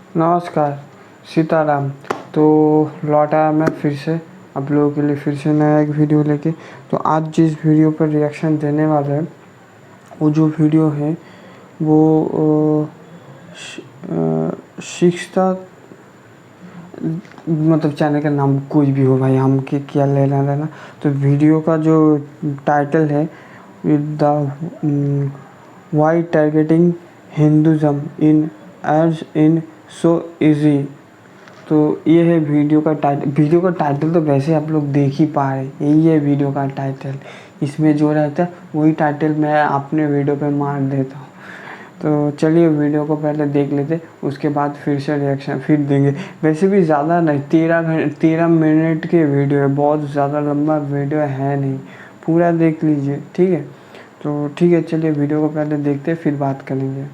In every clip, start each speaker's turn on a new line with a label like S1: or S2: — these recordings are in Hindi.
S1: नमस्कार, सीताराम। तो लौटा मैं फिर से आप लोगों के लिए फिर से नया एक वीडियो लेके। तो आज जिस वीडियो पर रिएक्शन देने वाले हैं वो जो वीडियो है वो शिक्षा मतलब चैनल का नाम कोई भी हो भाई, हम के क्या लेना देना। तो वीडियो का जो टाइटल है the why targeting Hinduism in ads in so easy. तो ये है वीडियो का टाइटल। वीडियो का टाइटल तो वैसे आप लोग देख ही पा रहे, यही है वीडियो का टाइटल। इसमें जो रहता है वही टाइटल मैं अपने वीडियो पे मार देता हूँ। तो चलिए वीडियो को पहले देख लेते, उसके बाद फिर से रिएक्शन फिर देंगे। वैसे भी ज़्यादा नहीं, 13 मिनट की वीडियो है, बहुत ज़्यादा लंबा वीडियो है नहीं, पूरा देख लीजिए, ठीक है। तो ठीक है, चलिए वीडियो को पहले देखते फिर बात करेंगे।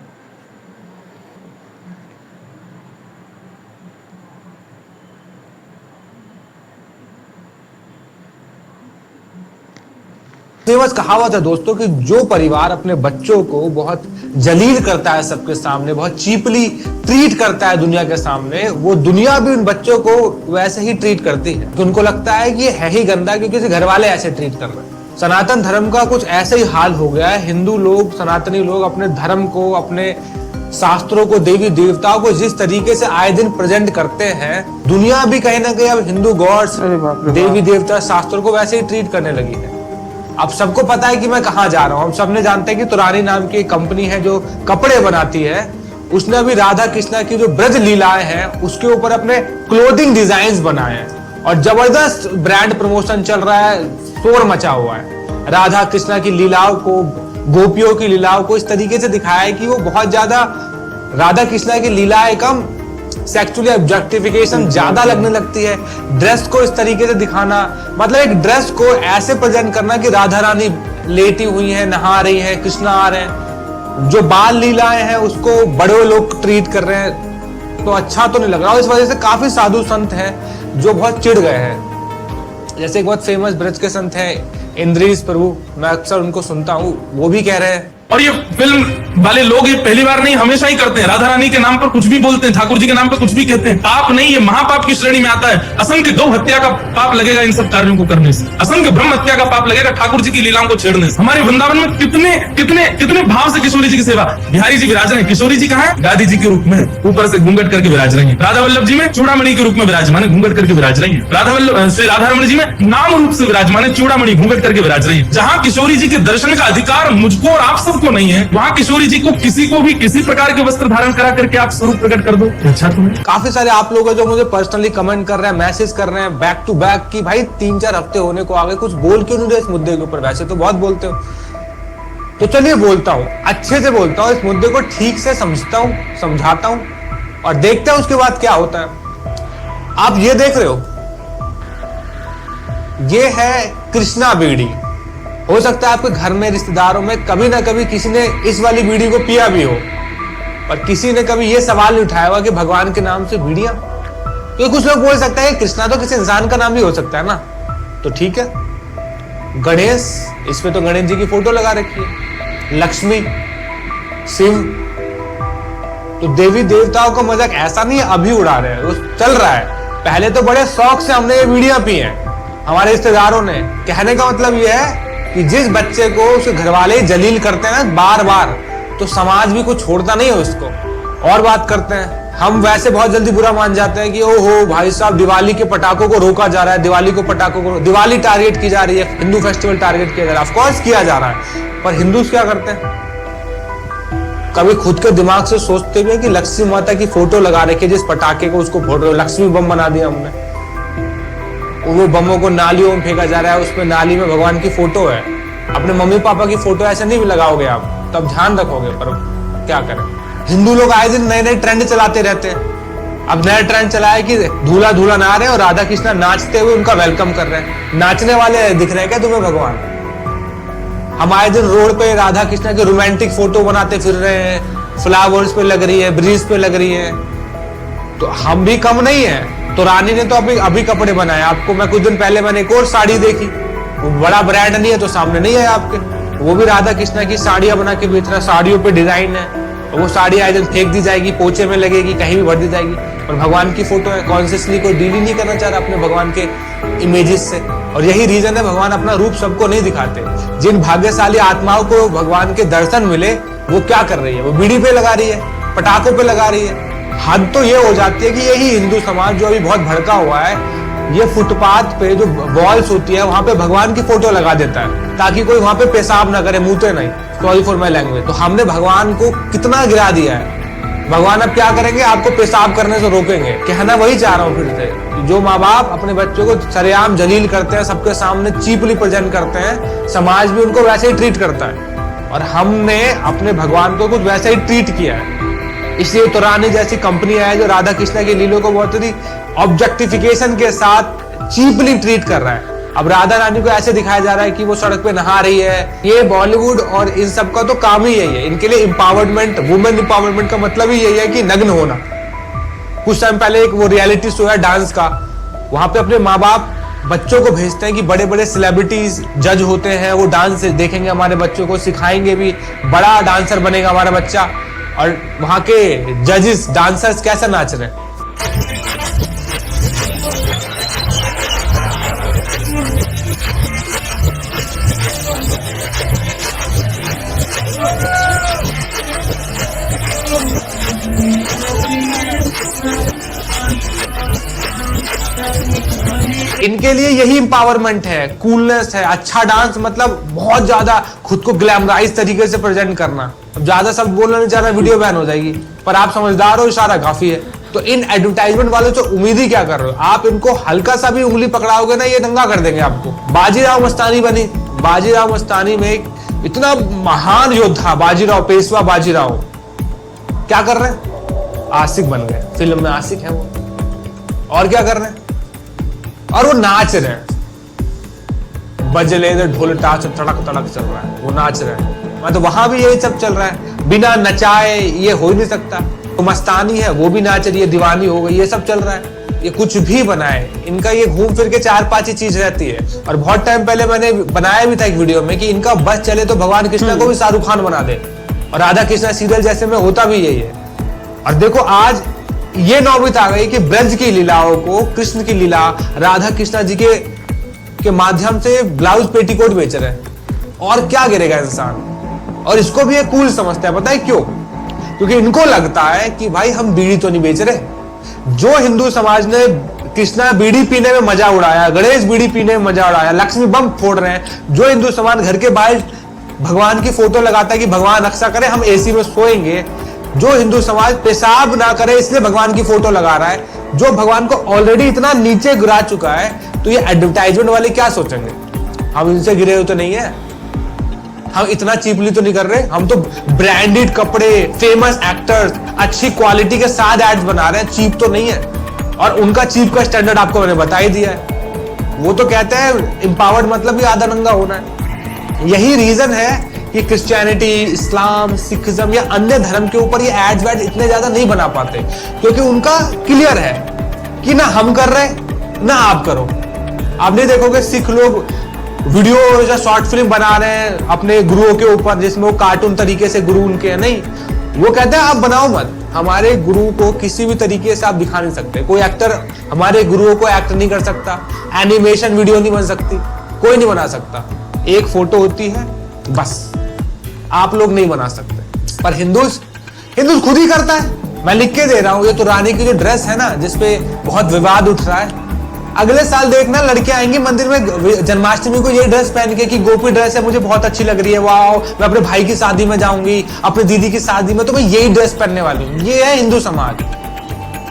S2: फेमस कहावत है दोस्तों कि जो परिवार अपने बच्चों को बहुत जलील करता है सबके सामने, बहुत चीपली ट्रीट करता है दुनिया के सामने, वो दुनिया भी उन बच्चों को वैसे ही ट्रीट करती है। तो उनको लगता है कि ये है ही गंदा क्योंकि इसे घर वाले ऐसे ट्रीट कर रहे हैं। सनातन धर्म का कुछ ऐसे ही हाल हो गया है। हिंदू लोग, सनातनी लोग अपने धर्म को, अपने शास्त्रों को, देवी देवताओं को जिस तरीके से आए दिन प्रेजेंट करते हैं, दुनिया भी कहीं ना कहीं अब हिंदू गॉड्स, देवी देवता, शास्त्रों को वैसे ही ट्रीट करने लगी है। अब सबको पता है कि मैं कहाँ जा रहा हूँ। हम सबने जानते हैं कि तुरानी नाम की एक कंपनी है जो कपड़े बनाती है, उसने अभी राधा कृष्णा की जो ब्रज लीलाएं हैं उसके ऊपर अपने क्लोथिंग डिजाइन्स बनाए हैं और जबरदस्त ब्रांड प्रमोशन चल रहा है, शोर मचा हुआ है। राधा कृष्णा की लीलाओं को, गोपियों की लीलाओं को इस तरीके से दिखाया है कि वो बहुत ज्यादा, राधा कृष्णा की लीलाएं कम, सेक्सुअली ऑब्जेक्टिफिकेशन ज्यादा लगने लगती है। ड्रेस को इस तरीके से दिखाना, मतलब एक ड्रेस को ऐसे प्रेजेंट करना कि राधा रानी लेटी हुई है, नहा रही है, कृष्णा आ रहे हैं। जो बाल लीलाएं हैं उसको बड़े लोग ट्रीट कर रहे हैं, तो अच्छा तो नहीं लग रहा। इस वजह से काफी साधु संत हैं जो बहुत चिढ़ गए हैं। जैसे एक बहुत फेमस ब्रज के संत हैं इंद्रीश प्रभु, मैं अक्सर उनको सुनता हूँ, वो भी कह रहे हैं।
S3: और ये फिल्म वाले लोग ये पहली बार नहीं, हमेशा ही करते हैं। राधा रानी के नाम पर कुछ भी बोलते हैं, ठाकुर जी के नाम पर कुछ भी कहते हैं। पाप नहीं, ये महापाप की श्रेणी में आता है। असंख्य गौ हत्या का पाप लगेगा इन सब कार्यों को करने से, असंख्य ब्रह्म हत्या का पाप लगेगा ठाकुर जी की लीलाओं को छेड़ने से। हमारे वृंदावन में कितने कितने कितने भाव से किशोरी जी की सेवा। बिहारी जी विराज रहे हैं, किशोरी जी कहाँ है? गादी जी के रूप में ऊपर से घूंघट करके विराज रही है। राधा वल्लभ जी में चूड़ामणि के रूप में विराजमान, घूंघट करके विराज रही है। राधा वल्लभ श्री राधा रमण जी में नाम रूप से विराजमान, चूड़ामणि घूंघट करके विराज रही है। जहाँ किशोरी जी के दर्शन का अधिकार मुझको और आप सबको नहीं है, वहाँ किशोरी जी को किसी को भी किसी प्रकार के वस्त्र धारण करा करके आप स्वरूप प्रकट कर दो, अच्छा तुम्हें।
S2: काफी सारे आप लोग हैं जो मुझे पर्सनली कमेंट कर रहे हैं, मैसेज कर रहे हैं बैक टू बैक कि भाई 3-4 हफ्ते होने को आ गए, कुछ बोल क्यों नहीं रहे इस मुद्दे के ऊपर। वैसे तो बहुत बोलते हो, तो चलिए बोलता हूँ, अच्छे से बोलता हूँ, इस मुद्दे को ठीक से समझता हूँ, समझाता हूँ और देखते हैं उसके बाद क्या होता है। आप ये देख रहे हो, ये है कृष्णा बीड़ी। हो सकता है आपके घर में, रिश्तेदारों में कभी ना कभी किसी ने इस वाली बीड़ी को पिया भी हो, पर किसी ने कभी ये सवाल नहीं उठाया हुआ कि भगवान के नाम से बीड़ियां। क्योंकि कुछ लोग बोल सकते हैं कृष्णा तो किसी इंसान का नाम भी हो सकता है ना, तो ठीक है। गणेश, इसमें तो गणेश जी की फोटो लगा रखी है, लक्ष्मी, शिव, तो देवी देवताओं का मजाक ऐसा नहीं है अभी उड़ा रहे हैं, वो चल रहा है। पहले तो बड़े शौक से हमने ये बीड़ियां पी हैं हमारे रिश्तेदारों ने। कहने का मतलब ये है कि जिस बच्चे को उसके घर वाले जलील करते हैं ना बार बार, तो समाज भी कुछ छोड़ता नहीं है उसको। और बात करते हैं, हम वैसे बहुत जल्दी बुरा मान जाते हैं कि ओहो भाई साहब दिवाली के पटाखों को रोका जा रहा है, दिवाली को पटाखों को, दिवाली टारगेट की जा रही है, हिंदू फेस्टिवल टारगेट किया जा रहा है। ऑफकोर्स किया जा रहा है, पर हिंदूज क्या करते हैं, कभी खुद के दिमाग से सोचते हुए कि लक्ष्मी माता की फोटो लगा रखी है जिस पटाखे को, उसको फोटो लक्ष्मी बम बना दिया हमने, वो बमों को नालियों में फेंका जा रहा है, उसमें नाली में भगवान की फोटो है। अपने मम्मी पापा की फोटो ऐसे नहीं लगाओगे आप, तब ध्यान रखोगे, पर क्या करें। हिंदू लोग आए दिन नए नए ट्रेंड चलाते रहते हैं। अब नया ट्रेंड चला है कि दूल्हा दूल्हा नहा रहे हैं और राधा कृष्णा नाचते हुए उनका वेलकम कर रहे हैं। नाचने वाले दिख रहे हैं क्या तुम्हें भगवान? हम आए दिन रोड पे राधा कृष्णा की रोमांटिक फोटो बनाते फिर रहे हैं, फ्लावर्स पे लग रही है, ब्रिज पे लग रही है, तो हम भी कम नहीं है। तो रानी ने तो अभी कपड़े बनाए। आपको मैं कुछ दिन पहले मैंने एक और साड़ी देखी, वो बड़ा ब्रांड नहीं है तो सामने नहीं है आपके, वो भी राधा कृष्णा की साड़ियां बना के बेच रहा है, साड़ियों पे डिजाइन है। और वो साड़ी आए दिन फेंक दी जाएगी, पोछे में लगेगी, कहीं भी भर दी जाएगी। और भगवान की फोटो है, कॉन्शियसली कोई डील ही नहीं करना चाह रहा अपने भगवान के इमेजेस से। और यही रीजन है भगवान अपना रूप सबको नहीं दिखाते। जिन भाग्यशाली आत्माओं को भगवान के दर्शन मिले वो क्या कर रही है, वो बीड़ी पे लगा रही है, पटाखों पे लगा रही है। हद तो ये हो जाती है कि यही हिंदू समाज जो अभी बहुत भड़का हुआ है, ये फुटपाथ पे जो वॉल्स होती है वहां पे भगवान की फोटो लगा देता है ताकि कोई वहां पे पेशाब ना करे, मुंहते नहीं। Sorry for my language. तो हमने भगवान को कितना गिरा दिया है। भगवान अब क्या करेंगे, आपको पेशाब करने से रोकेंगे। कहना वही चाह रहा हूँ फिर से, जो माँ बाप अपने बच्चों को सरेआम जलील करते हैं, सबके सामने चीपली प्रेजेंट करते हैं, समाज भी उनको वैसे ही ट्रीट करता है। और हमने अपने भगवान को कुछ वैसे ही ट्रीट किया है। इसलिए तुरानी जैसी कंपनी है जो राधा कृष्ण की लीलों को बहुत ही ऑब्जेक्टिफिकेशन के साथ चीपली ट्रीट कर रहा है। अब राधा रानी को ऐसे दिखाया जा रहा है कि वो सड़क पे नहा रही है। ये बॉलीवुड और इन सब का तो काम ही यही है। इनके लिए एम्पावरमेंट, वुमेन एम्पावरमेंट का मतलब ही यही है कि नग्न होना। कुछ टाइम पहले एक वो रियलिटी शो है डांस का, वहां पे अपने माँ बाप बच्चों को भेजते हैं कि बड़े बड़े सेलिब्रिटीज जज होते हैं, वो डांस देखेंगे हमारे बच्चों को, सिखाएंगे भी, बड़ा डांसर बनेगा हमारा बच्चा। और वहां के जजेस, डांसर्स कैसे नाच रहे हैं। इनके लिए यही एम्पावरमेंट है, कूलनेस है। अच्छा डांस मतलब बहुत ज्यादा खुद को ग्लैमराइज तरीके से प्रेजेंट करना। अब ज्यादा सब बोलना नहीं चाह रहा, वीडियो बैन हो जाएगी, पर आप समझदार हो, इशारा काफी है। तो इन एडवर्टाइजमेंट वालों से उम्मीद ही क्या कर रहे हो आप? इनको हल्का सा भी उंगली पकड़ाओगे ना, ये दंगा कर देंगे आपको। बाजीराव मस्तानी बनी, बाजीराव मस्तानी में एक इतना महान योद्धा बाजीराव, पेशवा बाजीराव, क्या कर रहे हैं? आशिक बन गए, फिल्म में आशिक है वो। और क्या कर रहे हैं? और वो नाच रहे हैं, बजले ढोल टाच तड़क तड़क चल रहा है, वो नाच रहे हैं। तो वहां भी यही सब चल रहा है, बिना नचाए ये हो ही नहीं सकता। तो मस्तानी है, वो भी नाच रही है, दीवानी हो गई, ये सब चल रहा है। ये कुछ भी बनाए, इनका ये घूम फिर के 4-5 ही चीज रहती है। और बहुत टाइम पहले मैंने बनाया भी था एक वीडियो में कि इनका बस चले तो भगवान कृष्ण को भी शाहरुख खान बना दे, और राधा कृष्ण सीरियल जैसे में होता भी यही है। और देखो आज ये नौबत आ गई कि ब्रज की लीलाओं को, कृष्ण की लीला, राधा कृष्ण जी के माध्यम से ब्लाउज पेटीकोट बेच रहे हैं। और क्या गिरेगा इंसान? और इसको भी ये कूल समझता है। पता है क्यों? क्योंकि इनको लगता है कि भाई हम बीड़ी तो नहीं बेच रहे। जो हिंदू समाज ने कृष्णा बीड़ी पीने में मजा उड़ाया, गणेश बीड़ी पीने में मजा उड़ाया, लक्ष्मी बम फोड़ रहे हैं, जो हिंदू समाज घर के बाहर भगवान की फोटो लगाता है कि भगवान रक्षा करे, हम एसी में सोएंगे, जो हिंदू समाज पेशाब ना करे इसलिए भगवान की फोटो लगा रहा है, जो भगवान को ऑलरेडी इतना नीचे गिरा चुका है, तो ये एडवर्टाइजमेंट वाले क्या सोचेंगे? हम इनसे गिरे हुए तो नहीं है, हम इतना चीपली तो नहीं कर रहे, हम तो ब्रांडेड कपड़े, फेमस एक्टर्स, अच्छी क्वालिटी के साथ एड्स बना रहे हैं, चीप तो नहीं है। और उनका चीप का स्टैंडर्ड आपको मैंने बता ही दिया है। वो तो कहते हैं एम्पावर्ड मतलब ही आधा नंगा होना है। यही रीजन है कि क्रिश्चियनिटी, इस्लाम, सिखिज्म या अन्य धर्म के ऊपर ये एड्स वैड इतने ज्यादा नहीं बना पाते, क्योंकि उनका क्लियर है कि ना हम कर रहे ना आप करो। आप नहीं देखोगे सिख लोग वीडियो या शॉर्ट फिल्म बना रहे हैं अपने गुरुओं के ऊपर, जिसमें वो कार्टून तरीके से गुरु उनके हैं। नहीं, वो कहते हैं आप बनाओ मत, हमारे गुरु को किसी भी तरीके से आप दिखा नहीं सकते। कोई एक्टर हमारे गुरुओं को एक्ट नहीं कर सकता, एनिमेशन वीडियो नहीं बन सकती, कोई नहीं बना सकता। एक फोटो होती है बस, आप लोग नहीं बना सकते। पर हिंदूज खुद ही करता है। मैं लिख के दे रहा हूं, ये तो रानी की जो ड्रेस है ना, जिसपे बहुत विवाद उठ रहा है, अगले साल देखना लड़कियां आएंगी मंदिर में जन्माष्टमी को ये ड्रेस पहन के कि गोपी ड्रेस है, मुझे बहुत अच्छी लग रही है, वाओ, मैं अपने भाई की शादी में जाऊंगी, अपनी दीदी की शादी में तो मैं यही ड्रेस पहनने वाली हूँ। ये है हिंदू समाज।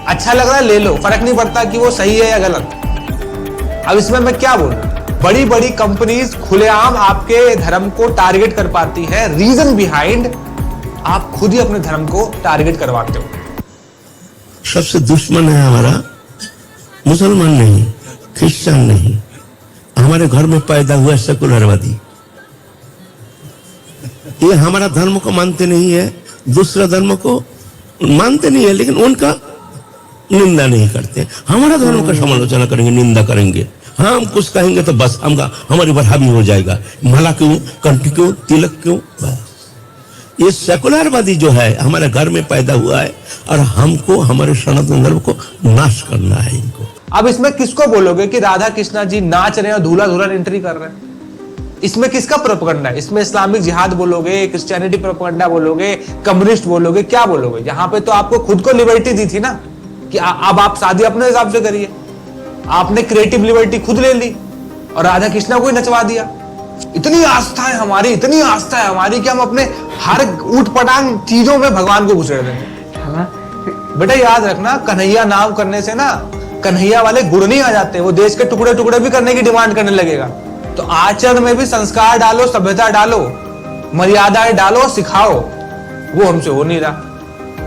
S2: अच्छा लग रहा है ले लो, फर्क नहीं पड़ता कि वो सही है या गलत। अब इसमें मैं क्या बोलूं? बड़ी बड़ी कंपनीज खुलेआम आपके धर्म को टारगेट कर पाती है। रीजन बिहाइंड, आप खुद ही अपने धर्म को टारगेट करवाते हो।
S4: सबसे दुश्मन है हमारा मुसलमान नहीं, क्रिश्चियन नहीं, हमारे घर में पैदा हुआ सेकुलरवादी। ये हमारा धर्म को मानते नहीं है, दूसरा धर्म को मानते नहीं है, लेकिन उनका निंदा नहीं करते। हमारा धर्म का समालोचना करेंगे, निंदा करेंगे। हाँ, हम कुछ कहेंगे तो बस हमारे ऊपर हावी हो जाएगा। माला क्यों, कंठी क्यों, तिलक क्यों, बस। ये सेकुलरवादी जो है हमारे घर में पैदा हुआ है और हमको हमारे सनातन धर्म को नाश करना है इनको।
S2: अब इसमें किसको बोलोगे कि राधा कृष्णा जी नाच रहे हैं और दूल्हा दुल्हन एंट्री कर रहे हैं? इसमें किसका प्रोपेगेंडा है? इसमें इस्लामिक जिहाद बोलोगे, क्रिश्चियनिटी प्रोपेगेंडा बोलोगे, कम्युनिस्ट बोलोगे, क्या बोलोगे? यहाँ पे तो आपको खुद को लिबर्टी दी थी ना कि अब आप शादी अपने हिसाब से करिए। आपने क्रिएटिव लिबर्टी खुद ले ली और राधा कृष्णा को ही नचवा दिया। इतनी आस्था है हमारी, इतनी आस्था है हमारी कि हम अपने हर ऊट पटांग चीजों में भगवान को घुसेड़ देंगे। बेटा याद रखना, कन्हैया नाम करने से ना कन्हैया वाले गुण नहीं आ जाते, वो देश के टुकड़े टुकड़े भी करने की डिमांड करने लगेगा। तो आचरण में भी संस्कार डालो, सभ्यता डालो, मर्यादाएं डालो, सिखाओ। वो हमसे हो नहीं रहा।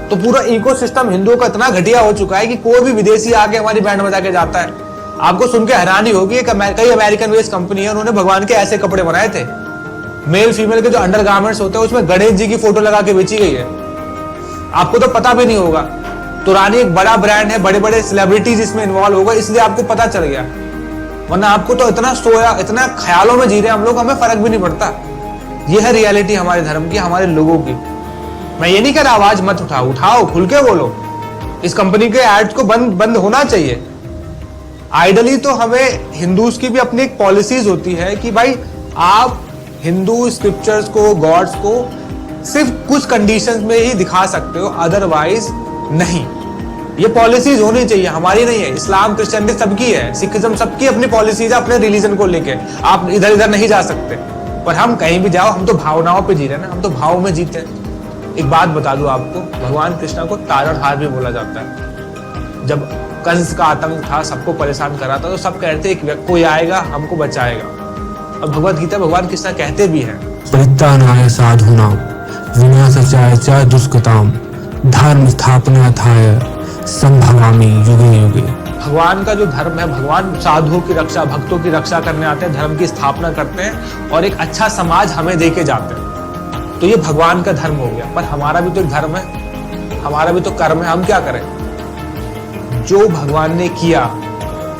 S2: तो पूरा इकोसिस्टम हिंदुओं का इतना घटिया हो चुका है कि कोई भी विदेशी आके हमारी बैंड बजा के जाता है। आपको सुन के हैरानी होगी, कई अमेरिकन बेस्ड कंपनी है, उन्होंने भगवान के ऐसे कपड़े बनाए थे, मेल फीमेल के जो अंडरगारमेंट्स होते हैं उसमें गणेश जी की फोटो लगा के बेची गई है। आपको तो पता भी नहीं होगा। तुरानी एक बड़ा ब्रांड है, बड़े बड़े सेलिब्रिटीज इसमें इन्वॉल्व होगा, इसलिए आपको पता चल गया। वरना आपको तो इतना सोया, इतना ख्यालों में जी रहे हैं हम लोग, हमें फर्क भी नहीं पड़ता। यह है रियलिटी हमारे धर्म की, हमारे लोगों की। मैं ये नहीं कह रहा आवाज मत उठाओ, उठाओ, खुल के बोलो। इस कंपनी के एड्स को बंद होना चाहिए। आइडली तो हमें हिंदूज की भी अपनी एक पॉलिसीज होती है कि भाई आप हिंदू स्क्रिप्चर्स को, गॉड्स को सिर्फ कुछ कंडीशंस में ही दिखा सकते हो, अदरवाइज नहीं। ये पॉलिसीज होनी चाहिए, हमारी नहीं है। इस्लाम, क्रिश्चियनिटी सबकी है, सिखिज्म सबकी अपनी पॉलिसीज है अपने रिलीजन को लेके। आप इधर इधर नहीं जा सकते। पर हम कहीं भी जाओ, हम तो भावनाओं पे जी रहे हैं ना, हम तो भाव में जीते हैं। एक बात बता दूं आपको, भगवान कृष्णा को तारणहार भी बोला जाता है। जब कंस का आतंक था, सबको परेशान करा था, तो सब कहते हैं कोई आएगा हमको बचाएगा। और भगवत गीता भगवान कृष्णा कहते भी हैं,
S5: परित्राणाय साधूनां विनाशाय च दुष्कृतां धर्म स्थापनार्थाय संभवामि युगे युगे।
S2: भगवान का जो धर्म है, भगवान साधुओं की रक्षा, भक्तों की रक्षा करने आते हैं, धर्म की स्थापना करते हैं और एक अच्छा समाज हमें देके जाते हैं। तो ये भगवान का धर्म हो गया। पर हमारा भी तो एक धर्म है, हमारा भी तो कर्म है। हम क्या करें? जो भगवान ने किया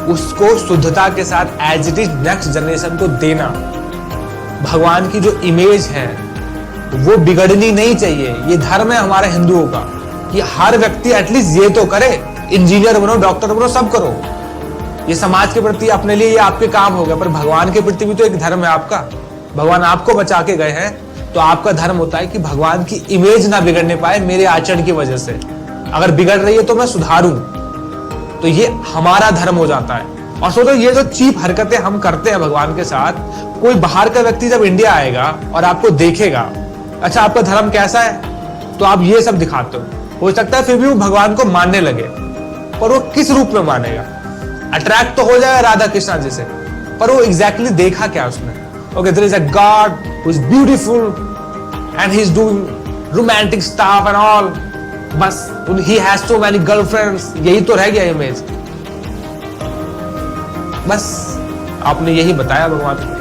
S2: उसको शुद्धता के साथ as it is next generation को देना। भगवान की जो इमेज है वो बिगड़नी नहीं चाहिए। ये धर्म है हमारे हिंदुओं का कि हर व्यक्ति एटलीस्ट ये तो करे, इंजीनियर बनो, डॉक्टर बनो, सब करो। ये समाज के प्रति अपने लिए ये आपके काम हो गया, पर भगवान के प्रति भी तो एक धर्म है आपका। भगवान आपको बचा के गए हैं, तो आपका धर्म होता है कि भगवान की इमेज ना बिगड़ने पाए मेरे आचरण की वजह से। अगर बिगड़ रही है तो मैं सुधारूं। तो ये हमारा धर्म हो जाता है। और सोचो, ये जो चीप हरकतें हम करते हैं भगवान के साथ, कोई बाहर का व्यक्ति जब इंडिया आएगा और आपको देखेगा, अच्छा आपका धर्म कैसा है, तो आप ये सब दिखाते हो सकता है फिर भी वो भगवान को मानने लगे, पर वो किस रूप में मानेगा? अट्रैक्ट तो हो जाएगा राधा कृष्णा जी से, पर वो एग्जैक्टली देखा क्या उसने? Okay, there is a god who is beautiful and he is doing romantic stuff and all, बस he has so many girlfriends, यही तो रह गया इमेज। बस आपने यही बताया भगवान को,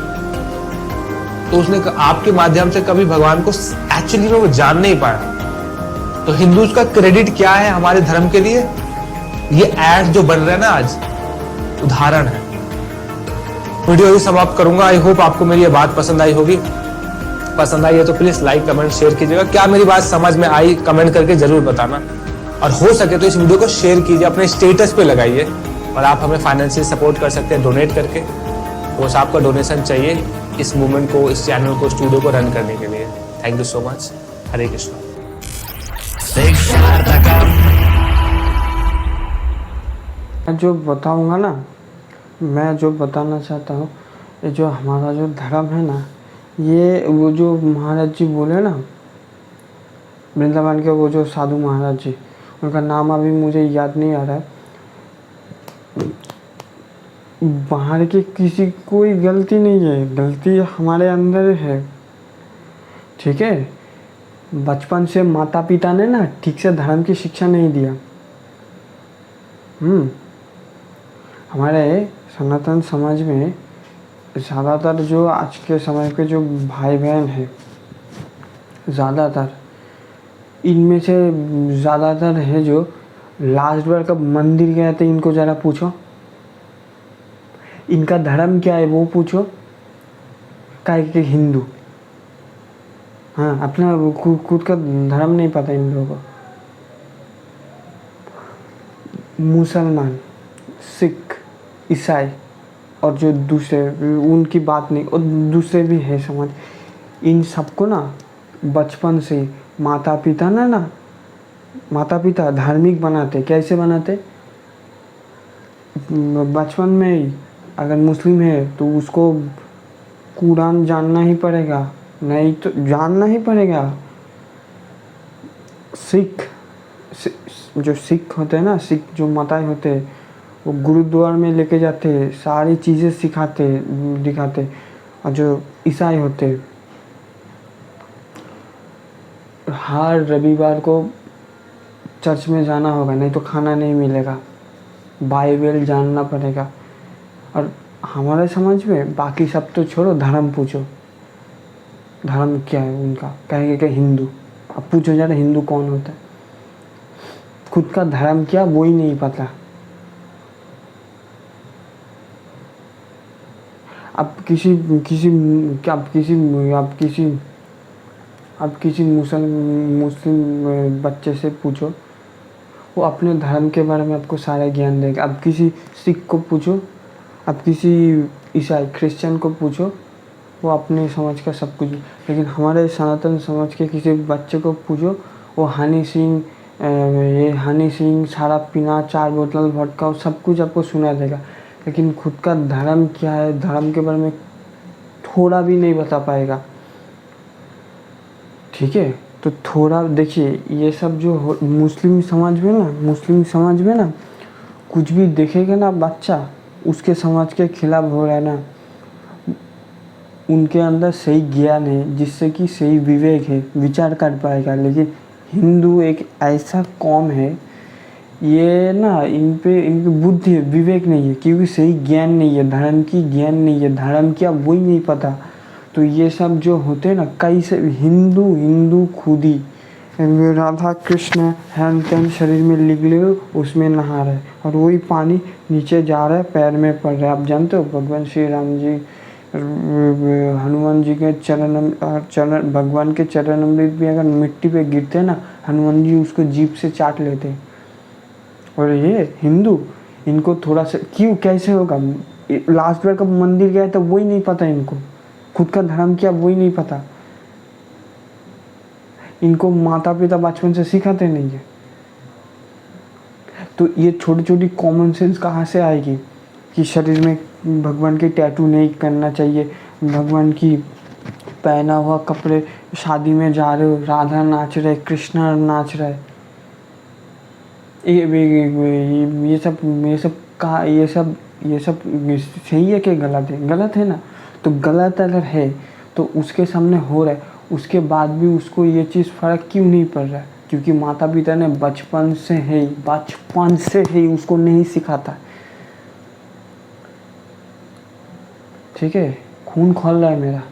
S2: तो उसने आपके माध्यम से कभी भगवान को एक्चुअली में वो जान नहीं पाया। तो हिंदूज का क्रेडिट क्या है हमारे धर्म के लिए? ये एड जो बन रहे हैं ना आज, उदाहरण है। वीडियो ही समाप्त करूंगा। आई होप आपको मेरी ये बात पसंद आई होगी। पसंद आई है तो प्लीज लाइक, कमेंट, शेयर कीजिएगा। क्या मेरी बात समझ में आई, कमेंट करके जरूर बताना। और हो सके तो इस वीडियो को शेयर कीजिए, अपने स्टेटस पे लगाइए। और आप हमें फाइनेंशियल सपोर्ट कर सकते हैं डोनेट करके। बस आपका डोनेशन चाहिए इस मूवमेंट को, इस चैनल को, स्टूडियो को रन करने के लिए। Thank you so much. Hare Krishna.
S1: मैं जो बताऊंगा ना, मैं जो बताना चाहता हूँ, ये जो हमारा जो धर्म है ना, ये वो जो महाराज जी बोले ना, वृंदावन के वो जो साधु महाराज जी, उनका नाम अभी मुझे याद नहीं आ रहा है। बाहर की किसी कोई गलती नहीं है, गलती हमारे अंदर है। ठीक है, बचपन से माता पिता ने ना ठीक से धर्म की शिक्षा नहीं दिया। हमारे सनातन समाज में ज़्यादातर जो आज के समय के जो भाई बहन हैं, ज़्यादातर इनमें से ज़्यादातर है जो लास्ट बार कब मंदिर गए थे, इनको ज़रा पूछो इनका धर्म क्या है, वो पूछो। क्या कि हिंदू, हाँ, अपना खुद का धर्म नहीं पता इन लोगों को। मुसलमान, सिख, ईसाई और जो दूसरे, उनकी बात नहीं, और दूसरे भी है समाज, इन सबको ना बचपन से माता पिता धार्मिक बनाते। कैसे बनाते? बचपन में ही अगर मुस्लिम है तो उसको कुरान जानना ही पड़ेगा, नहीं तो जानना ही पड़ेगा। जो सिख होते हैं ना, सिख जो माताएं होते हैं, वो गुरुद्वार में लेके जाते, सारी चीज़ें सिखाते दिखाते। और जो ईसाई होते, हर रविवार को चर्च में जाना होगा, नहीं तो खाना नहीं मिलेगा, बाइबल जानना पड़ेगा। और हमारे समाज में बाकी सब तो छोड़ो, धर्म पूछो, धर्म क्या है उनका, कहेंगे कि हिंदू। अब पूछो जरा हिंदू कौन होता है? खुद का धर्म क्या वो ही नहीं पता। अब किसी मुस्लिम बच्चे से पूछो, वो अपने धर्म के बारे में आपको सारा ज्ञान देगा। अब किसी सिख को पूछो, अब किसी ईसाई क्रिश्चियन को पूछो, वो अपने समाज का सब कुछ। लेकिन हमारे सनातन समाज के किसी बच्चे को पूछो, वो हनी सिंह शराब पीना, 4 बोतल वोडका, सब कुछ आपको सुना देगा। लेकिन खुद का धर्म क्या है, धर्म के बारे में थोड़ा भी नहीं बता पाएगा। ठीक है, तो थोड़ा देखिए, ये सब जो मुस्लिम समाज में ना कुछ भी देखेगा ना बच्चा, उसके समाज के खिलाफ हो रहा है ना, उनके अंदर सही ज्ञान है, जिससे कि सही विवेक है, विचार कर पाएगा। लेकिन हिंदू एक ऐसा कौम है, ये ना इनकी बुद्धि है, विवेक नहीं है, क्योंकि सही ज्ञान नहीं है, धर्म की ज्ञान नहीं है, धर्म क्या वही नहीं पता। तो ये सब जो होते हैं ना, कई से हिंदू खुद ही राधा कृष्ण हैन तैन शरीर में लिख ले, उसमें नहा रहे, और वही पानी नीचे जा रहा है, पैर में पड़ रहा है। आप जानते हो भगवान श्री राम जी हनुमान जी के चरण भगवान के चरण अमृत भी अगर मिट्टी पे गिरते हैं ना, हनुमान जी उसको जीभ से चाट लेते हैं। और ये हिंदू, इनको थोड़ा सा क्यों कैसे होगा? लास्ट बार कब मंदिर गया तो वही नहीं पता इनको, खुद का धर्म क्या वही नहीं पता। इनको माता पिता बचपन से सिखाते नहीं है, तो ये छोटी छोटी कॉमन सेंस कहाँ से आएगी कि शरीर में भगवान के टैटू नहीं करना चाहिए, भगवान की पहना हुआ कपड़े, शादी में जा रहे हो राधा नाच रहे, कृष्णा नाच रहे, ये सब सही है कि गलत है? गलत है ना। तो गलत अगर है तो उसके सामने हो रहा है, उसके बाद भी उसको ये चीज़ फ़र्क क्यों नहीं पड़ रहा है? क्योंकि माता पिता ने बचपन से ही उसको नहीं सिखाता। ठीक है, खून खोल रहा है मेरा।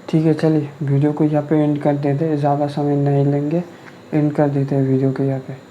S1: ठीक है, चलिए वीडियो को यहाँ पे एंड कर देते हैं, ज़्यादा समय नहीं लेंगे, एंड कर देते हैं वीडियो को यहाँ पे।